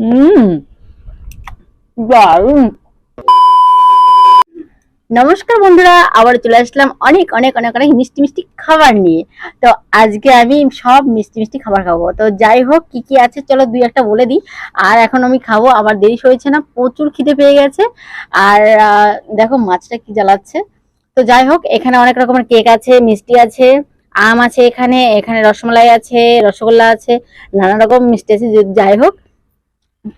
হুম, দারুণ। নমস্কার বন্ধুরা, আবার চলে আসলাম অনেক অনেক অনেক অনেক মিষ্টি মিষ্টি খাবার নিয়ে। তো আজকে আমি সব মিষ্টি মিষ্টি খাবার খাবো। তো যাই হোক, কি কি আছে চলো দুই একটা বলে দিই। আর এখন আমি খাবো, আবার দেরি হয়েছে না, প্রচুর খিদে পেয়ে গেছে। আর দেখো মাছটা কি জ্বালাচ্ছে। তো যাই হোক, এখানে অনেক রকমের কেক আছে, মিষ্টি আছে, আম আছে, এখানে এখানে রসমালাই আছে, রসগোল্লা আছে, নানা রকম মিষ্টি আছে। যাই হোক,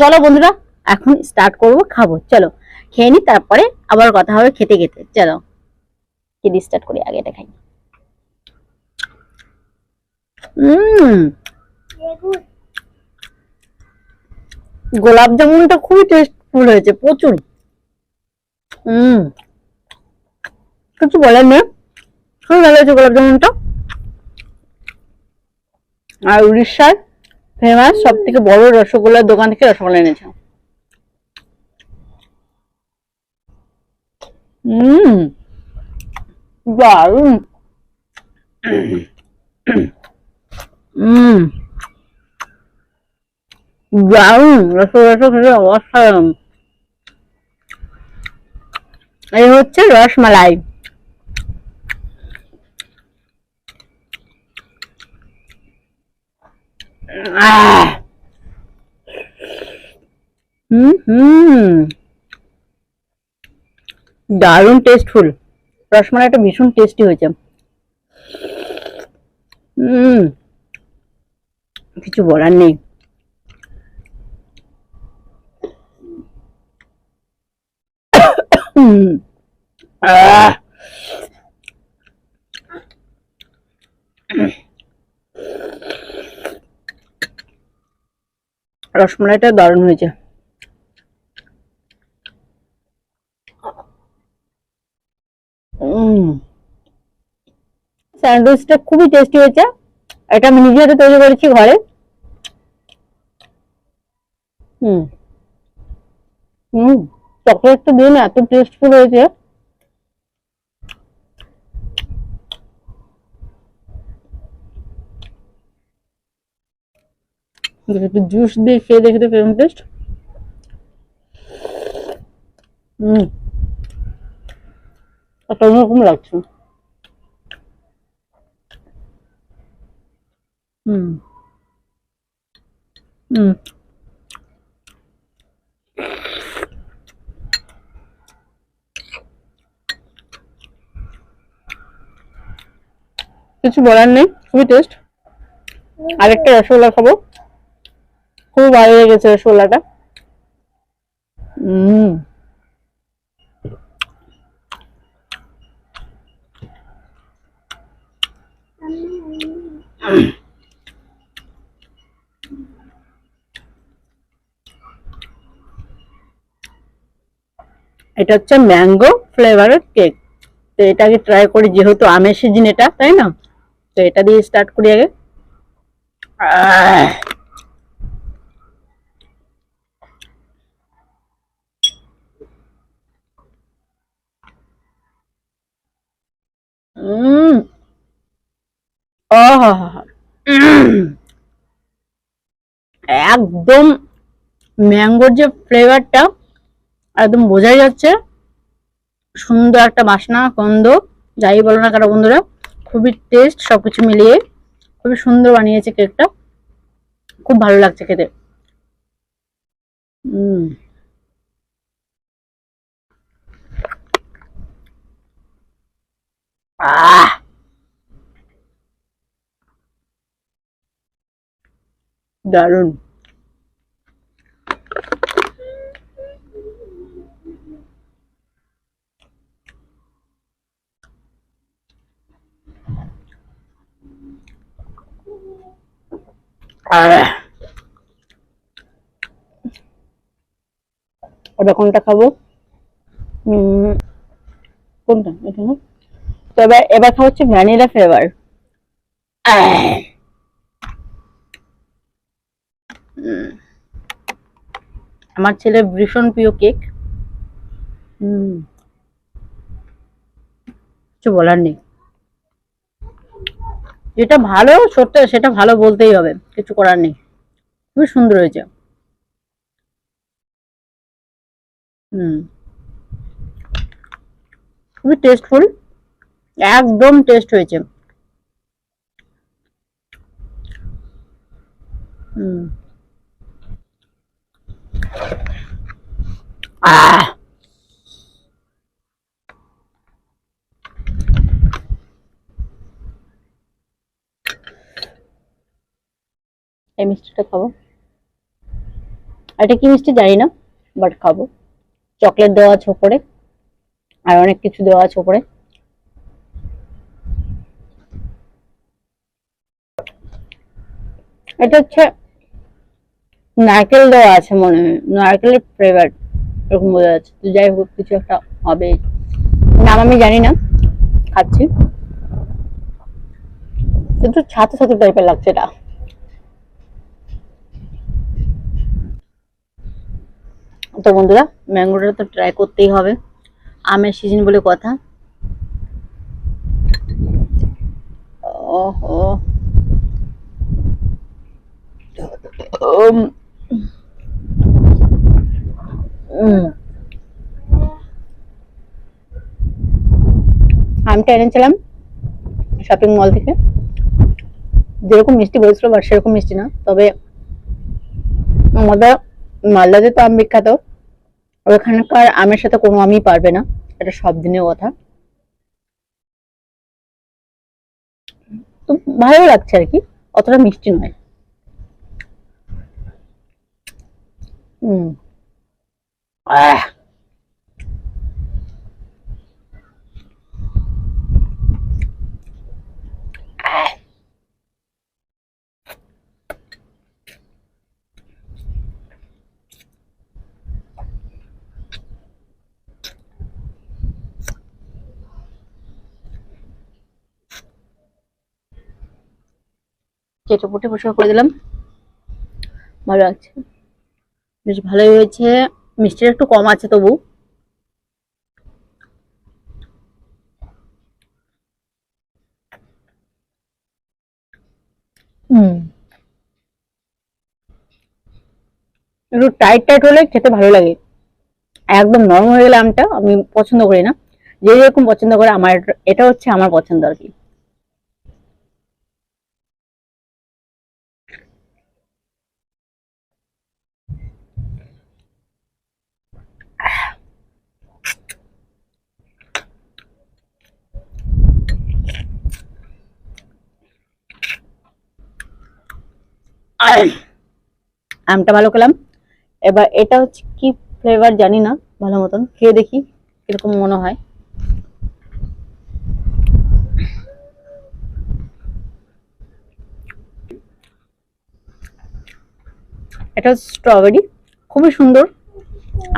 চলো বন্ধুরা, এখন স্টার্ট করব, খাবো চলো। খেয়ে নি, তারপরে আবার কথা হবে খেতে খেতে। চলো খেতে স্টার্ট করি, আগে এটা খাই। উম গোলাপ জামুনটা খুবই টেস্টফুল হয়েছে, প্রচুর। হুম, কিছু বলার নেই, খুবই ভালো হয়েছে গোলাপ জামুনটা। আর উড়িষ্যার ফেমাস সব থেকে বড় রসগোল্লার দোকান থেকে রসগোল্লা এনেছে। হুম, দারুন। হুম, দারুন, রসগোল্লাটা খেতে অসাধারণ। এই হচ্ছে রসমালাই। আহ, হুম হুম, দারুণ টেস্টফুল। রসমালাইটা ভীষণ টেস্টি হয়েছে। হুম, কিছু বলার নেই। হুম, আহ, রসমালাইটা দারুণ হয়েছে। হুম, স্যান্ডউইচটা খুবই টেস্টি হয়েছে। এটা আমি নিজে হাতে তৈরি করেছি ঘরে। হুম হুম, চকলেটটা দিন এত টেস্টফুল হয়েছে। একটু জুস দিয়ে খেয়ে দেখে তো কেমন টেস্ট। হুম, একটা অন্যরকম লাগছে। হুম হুম, কিছু বলার নেই, খুবই টেস্ট। আরেকটা রসগোল্লা খাবো, খুব ভালো লেগেছে রসগোল্লাটা। হুম, এটা হচ্ছে ম্যাঙ্গো ফ্লেভারের কেক। তো এটা আগে ট্রাই করি, যেহেতু আমের সিজন এটা, তাই না? তো এটা দিয়ে স্টার্ট করি আগে। আহ, উম, আহা, একদম ম্যাঙ্গোর যে ফ্লেভারটা একদম বোঝাই যাচ্ছে। সুন্দর একটা বাসনা, গন্ধ, যাই বলো না কেন বন্ধুরা, খুবই টেস্ট সবকিছু মিলিয়ে। খুবই সুন্দর বানিয়েছে কেকটা, খুব ভালো লাগছে খেতে। উম, আহ, দারুন। আহ, ওটা কোনটা খাবো? উম, কোনটা, এটা না? তো এবার এবার খাওয়া হচ্ছে ভ্যানিলা ফ্লেভার। আমার ছেলের ভীষণ প্রিয় কেক। হুম, কিছু বলার নেই। যেটা ভালো সত্যি, সেটা ভালো বলতেই হবে, কিছু করার নেই। খুবই সুন্দর হয়েছে। হুম, খুবই টেস্টফুল, একদম টেস্ট হয়েছে। হুম। আহ এই মিষ্টিটা খাবো। এটা কি মিষ্টি জানি না, বাট খাবো। চকলেট দেওয়া আছে উপরে, আর অনেক কিছু দেওয়া আছে উপরে। এটা হচ্ছে নারকেল দেওয়া আছে মনে হয়, নারকেলের ফ্লেভার এরকম বোঝা যাচ্ছে। তো যাই হোক, কিছু একটা হবে, নাম আমি জানি না। খাচ্ছি, কিন্তু ছাতু ছাতু টাইপের লাগছে এটা। তো বন্ধুরা, ম্যাঙ্গোটা তো ট্রাই করতেই হবে, আমের সিজন বলে কথা। ওহো, উম, উম, আমটা এনেছিলাম শপিং মল থেকে, যেরকম মিষ্টি বলেছিল বাট সেরকম মিষ্টি না। তবে আমাদের মালদাতে তো আম বিখ্যাত, ওখানকার আমের সাথে কোনো আমই পারবে না, এটা সব দিনের কথা। তো ভালো লাগছে আর কি, অতটা মিষ্টি নয়। হুম। আহ কেটে পুটে পরিষ্কার করে দিলাম, ভালো লাগছে, বেশ ভালোই হয়েছে। মিষ্টিটা একটু কম আছে তবু। হুম, একটু টাইট টাইট হলে খেতে ভালো লাগে। একদম নরম হয়ে গেলে আমটা আমি পছন্দ করি না। যে যেরকম পছন্দ করে, আমার এটা হচ্ছে আমার পছন্দ আর কি। আহ, আমটা ভালো খেলাম। এবার এটা হচ্ছে কি ফ্লেভার জানি না, ভালো মতন খেয়ে দেখি কিরকম মনে হয়। এটা হচ্ছে স্ট্রবেরি, খুবই সুন্দর।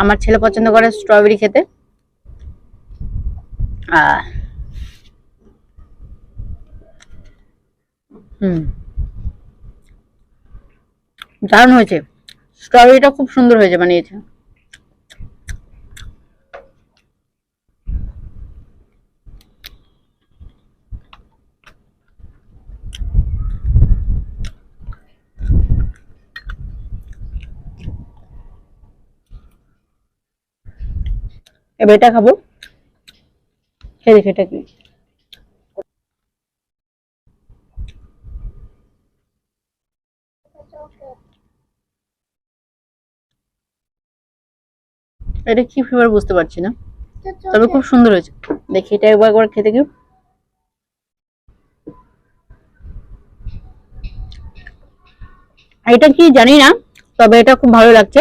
আমার ছেলে পছন্দ করে স্ট্রবেরি খেতে। আহ হুম, দারুণ হয়েছে, স্ট্রবেরিটা খুব সুন্দর হয়েছে বানিয়েছে। এবার এটা খাবো, খেয়ে দেখি এটা কি। এটা কি ফ্লেভার বুঝতে পারছি না, তবে খুব সুন্দর হয়েছে। দেখি এটা একবার একবার খেতে কি। এটা কি জানি না, তবে এটা খুব ভালো লাগছে,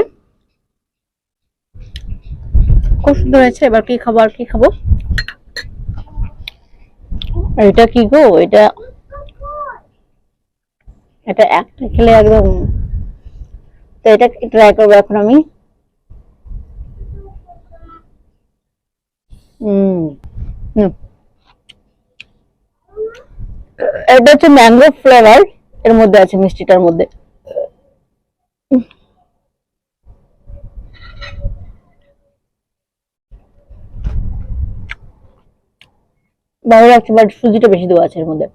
খুব সুন্দর হয়েছে। এবার কি খাবো, আর কি খাবো। আর এটা কি গো, এটা এটা একটা খেলে একদম। তো এটা ট্রাই করবো এখন আমি। হুম। হুম, এটা হচ্ছে ম্যাঙ্গো ফ্লেভার, এর মধ্যে আছে মিষ্টিটার মধ্যে। ভালো লাগছে, বাট সুজিটা বেশি দেওয়া আছে এর মধ্যে।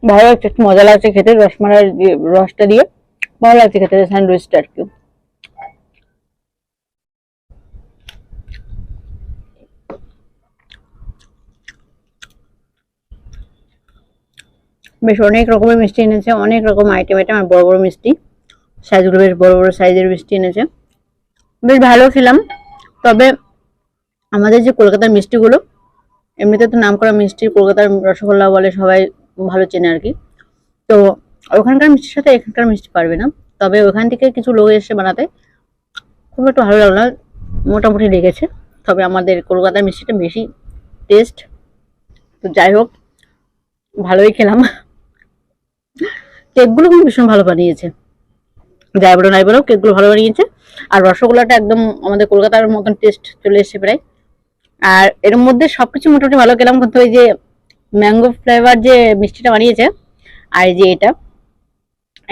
ভালো লাগছে, একটু মজা লাগছে খেতে, রসমালাইয়ের যে রসটা দিয়ে ভালো লাগছে খেতে স্যান্ডউইচটা আর কি। বেশ অনেক রকমের মিষ্টি এনেছে, অনেক রকম আইটেম আর বড় বড় মিষ্টি, সাইজগুলো বেশ বড় বড় সাইজের মিষ্টি এনেছে, বেশ ভালো খেলাম। তবে আমাদের যে কলকাতার মিষ্টিগুলো, এমনিতে তো নামকরা মিষ্টি, কলকাতার রসগোল্লা বলে সবাই, ভালো চেনে আর কি। তো ওখানকার মিষ্টির সাথে এখানকার মিষ্টি পারবে না। তবে ওখান থেকে কিছু লোক এসে বানাতে খুব একটু ভালো লাগলো না, মোটামুটি লেগেছে। তবে আমাদের কলকাতার মিষ্টিটা বেশি টেস্ট। তো যাই হোক, ভালোই খেলাম। কেকগুলো কিন্তু ভীষণ ভালো বানিয়েছে, যাই বলো নাই বলো, কেকগুলো ভালো বানিয়েছে। আর রসগোল্লাটা একদম আমাদের কলকাতার মতন টেস্ট চলে এসেছে প্রায়। আর এর মধ্যে সবকিছু মোটামুটি ভালো খেলাম, কিন্তু ওই যে ম্যাঙ্গো ফ্লেভার যে মিষ্টিটা বানিয়েছে, আর এই যে এটা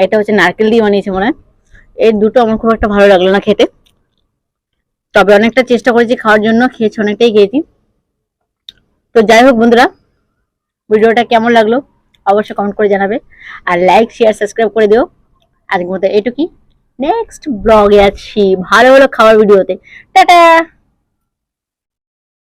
এটা হচ্ছে নারকেল দিয়ে বানিয়েছে মনে হয়, এই দুটো আমার খুব একটা ভালো লাগলো না খেতে। তবে অনেকটা চেষ্টা করেছি খাওয়ার জন্য, খেয়েছি, অনেকটাই খেয়েছি। তো যাই হোক বন্ধুরা, ভিডিওটা কেমন লাগলো অবশ্যই কমেন্ট করে জানাবে, আর লাইক শেয়ার সাবস্ক্রাইব করে দিও। আজকের মতো এটুকুই, নেক্সট ব্লগে আছি ভালো ভালো খাবার ভিডিওতে। টাটা।